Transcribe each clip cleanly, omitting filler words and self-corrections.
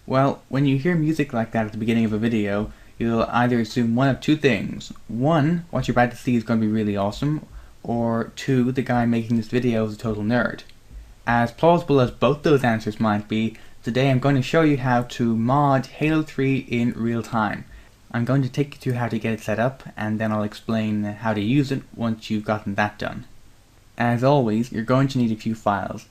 Well, when you hear music like that at the beginning of a video, you'll either assume one of two things. One, what you're about to see is going to be really awesome, or two, the guy making this video is a total nerd. As plausible as both those answers might be, today I'm going to show you how to mod Halo 3 in real time. I'm going to take you through how to get it set up, and then I'll explain how to use it once you've gotten that done. As always, you're going to need a few files.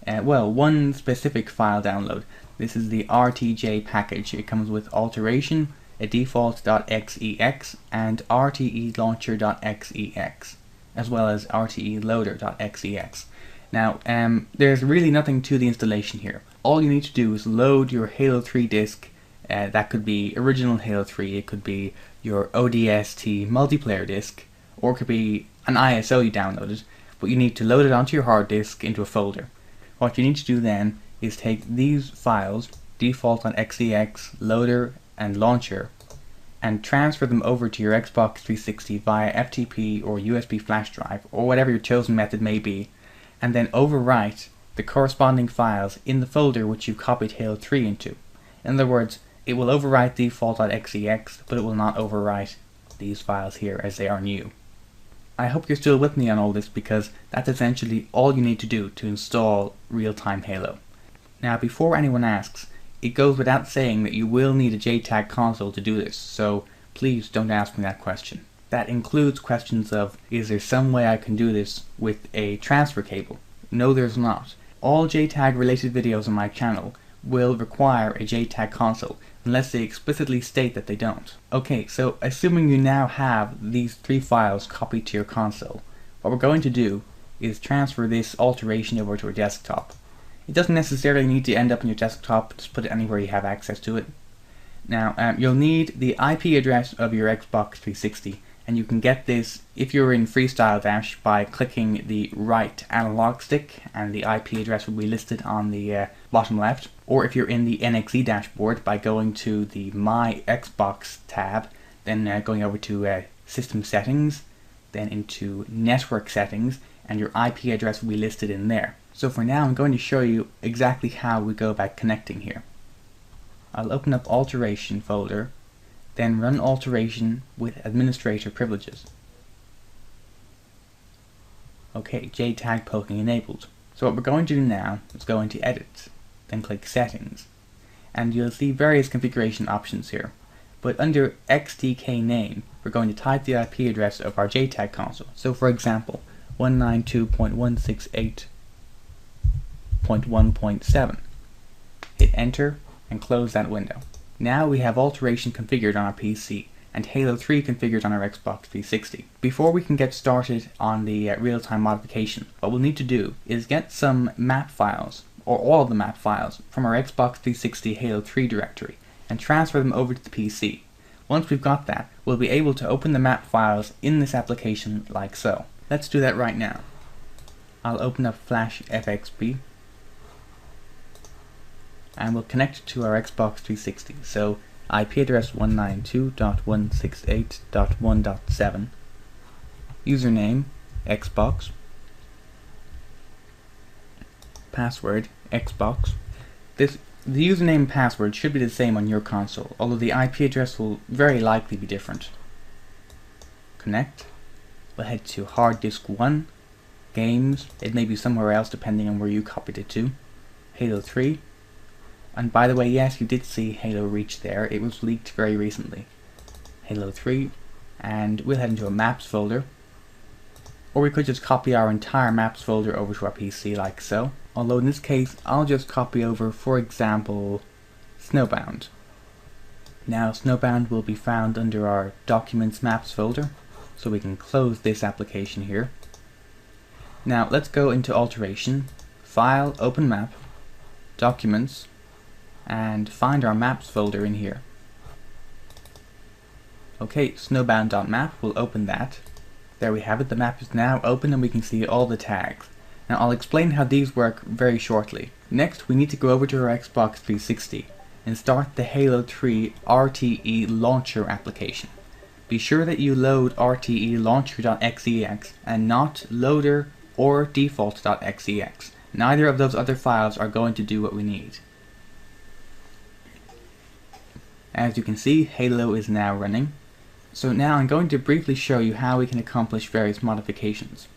One specific file download. This is the RTJ package. It comes with alteration, a default.xex, and rtelauncher.xex, as well as rteloader.xex. Now, there's really nothing to the installation here. All you need to do is load your Halo 3 disk. That could be original Halo 3, it could be your ODST multiplayer disk, or it could be an ISO you downloaded, but you need to load it onto your hard disk into a folder. What you need to do then is take these files, default.xex, loader, and launcher, and transfer them over to your Xbox 360 via FTP or USB flash drive, or whatever your chosen method may be, and then overwrite the corresponding files in the folder which you've copied Halo 3 into. In other words, it will overwrite default.xex, but it will not overwrite these files here as they are new. I hope you're still with me on all this, because that's essentially all you need to do to install real-time Halo. Now, before anyone asks, it goes without saying that you will need a jtag console to do this, so please don't ask me that question. That includes questions of, is there some way I can do this with a transfer cable? No, there's not. All jtag related videos on my channel will require a jtag console, unless they explicitly state that they don't. Okay, so assuming you now have these three files copied to your console, what we're going to do is transfer this alteration over to our desktop. It doesn't necessarily need to end up on your desktop, just put it anywhere you have access to it. Now, you'll need the IP address of your Xbox 360, and you can get this if you're in Freestyle Dash by clicking the right analog stick, and the IP address will be listed on the bottom left, or if you're in the NXE dashboard by going to the My Xbox tab, then going over to System Settings, then into Network Settings, and your IP address will be listed in there. So for now, I'm going to show you exactly how we go about connecting here. I'll open up Alteration folder, then run Alteration with administrator privileges. Okay, jtag poking enabled. So what we're going to do now is go into Edit, then click Settings, and you'll see various configuration options here. But under XDK name, we're going to type the IP address of our jtag console. So for example, 192.168.1.7. Hit enter and close that window. Now we have alteration configured on our PC and Halo 3 configured on our Xbox 360. Before we can get started on the real-time modification, what we'll need to do is get some map files, or all of the map files, from our Xbox 360 Halo 3 directory and transfer them over to the PC. Once we've got that, we'll be able to open the map files in this application like so. Let's do that right now. I'll open up Flash FXP, and we'll connect it to our Xbox 360. So IP address 192.168.1.7, username Xbox, password Xbox. The username and password should be the same on your console, although the IP address will very likely be different. Connect. We'll head to hard disk 1, games, it may be somewhere else depending on where you copied it to, Halo 3, and by the way, yes, you did see Halo Reach there, it was leaked very recently. Halo 3, and we'll head into a maps folder, or we could just copy our entire maps folder over to our PC like so, although in this case I'll just copy over, for example, Snowbound. Now Snowbound will be found under our Documents Maps folder, so we can close this application here. Now let's go into Alteration, File, Open Map, Documents, and find our Maps folder in here. Okay, snowbound.map, we'll open that. There we have it, the map is now open and we can see all the tags. Now I'll explain how these work very shortly. Next we need to go over to our Xbox 360 and start the Halo 3 RTE Launcher application. Be sure that you load rtelauncher.xex and not loader or default.xex. Neither of those other files are going to do what we need. As you can see, Halo is now running. So now I'm going to briefly show you how we can accomplish various modifications.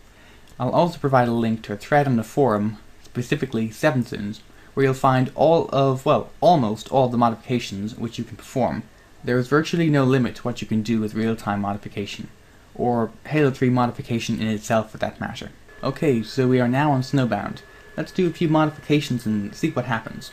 I'll also provide a link to a thread on the forum, specifically 7tunes, where you'll find almost all the modifications which you can perform. There is virtually no limit to what you can do with real-time modification, or Halo 3 modification in itself for that matter. Okay, so we are now on Snowbound. Let's do a few modifications and see what happens.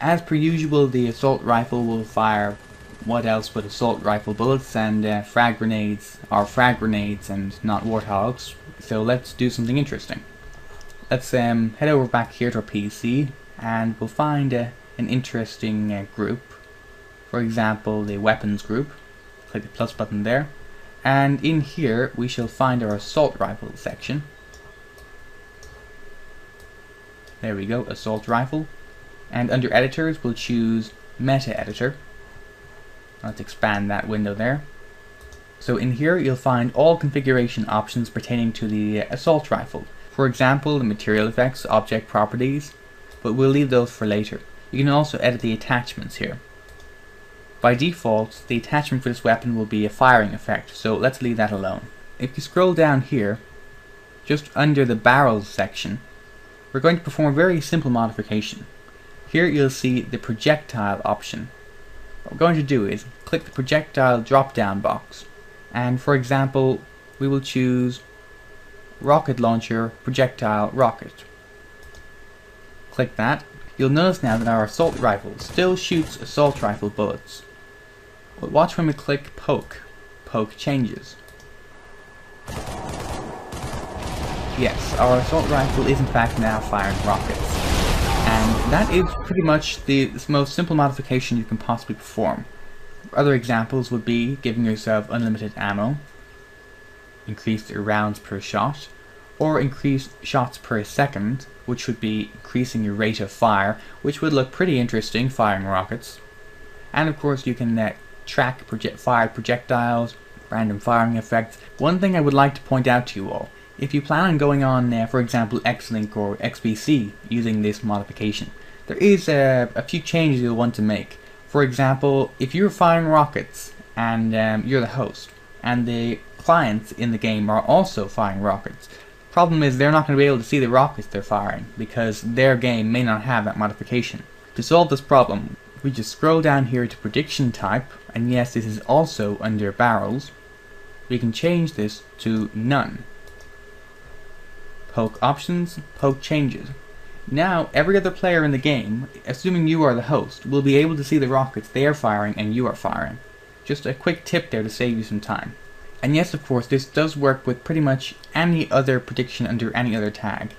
As per usual, the assault rifle will fire what else but assault rifle bullets, and frag grenades are frag grenades and not warthogs. So let's do something interesting. Let's head over back here to our PC and we'll find an interesting group. For example, the weapons group. Click the plus button there. And in here we shall find our assault rifle section. There we go, assault rifle. And under editors we'll choose meta editor. Let's expand that window there. So in here you'll find all configuration options pertaining to the assault rifle. For example, the material effects, object properties, but we'll leave those for later. You can also edit the attachments here. By default, the attachment for this weapon will be a firing effect, so let's leave that alone. If you scroll down here, just under the barrels section, we're going to perform a very simple modification. Here you'll see the projectile option. What we're going to do is click the projectile drop-down box, and for example, we will choose rocket launcher projectile rocket. Click that. You'll notice now that our assault rifle still shoots assault rifle bullets. But watch when we click poke. Poke changes. Yes, our assault rifle is in fact now firing rockets. And that is pretty much the most simple modification you can possibly perform. Other examples would be giving yourself unlimited ammo, increased rounds per shot, or increased shots per second, which would be increasing your rate of fire, which would look pretty interesting firing rockets. And of course you can track fired projectiles, random firing effects. One thing I would like to point out to you all, if you plan on going on, for example, X-Link or XBC using this modification, there is a few changes you'll want to make. For example, if you're firing rockets and you're the host, and the clients in the game are also firing rockets, the problem is they're not going to be able to see the rockets they're firing because their game may not have that modification. To solve this problem, we just scroll down here to prediction type, and yes, this is also under barrels. We can change this to none. Poke options, poke changes. Now every other player in the game, assuming you are the host, will be able to see the rockets they are firing and you are firing. Just a quick tip there to save you some time. And yes, of course, this does work with pretty much any other prediction under any other tag,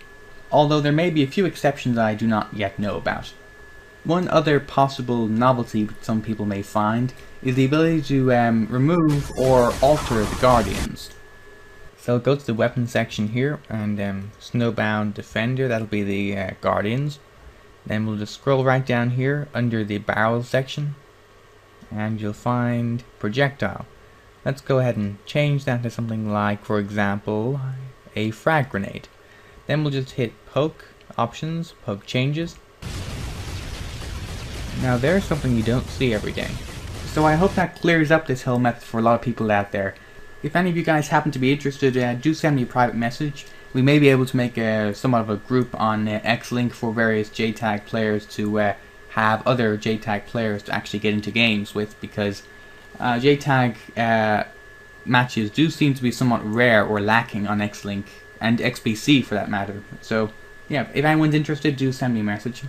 although there may be a few exceptions I do not yet know about. One other possible novelty some people may find is the ability to remove or alter the guardians. So go to the weapon section here and Snowbound Defender, that'll be the guardians. Then we'll just scroll right down here under the barrel section and you'll find projectile. Let's go ahead and change that to something like, for example, a frag grenade. Then we'll just hit poke options, poke changes. Now there's something you don't see every day. So I hope that clears up this whole method for a lot of people out there. If any of you guys happen to be interested, do send me a private message. We may be able to make somewhat of a group on X-Link for various jtag players to have other jtag players to actually get into games with, because jtag matches do seem to be somewhat rare or lacking on X-Link and XBC for that matter. So yeah, if anyone's interested, do send me a message.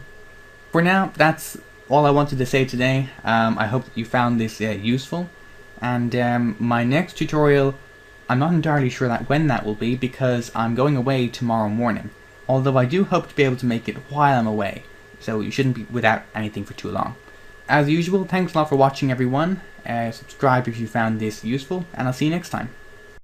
For now, that's all I wanted to say today. I hope that you found this useful. And my next tutorial, I'm not entirely sure when that will be because I'm going away tomorrow morning. Although I do hope to be able to make it while I'm away, so you shouldn't be without anything for too long. As usual, thanks a lot for watching everyone. Subscribe if you found this useful, and I'll see you next time.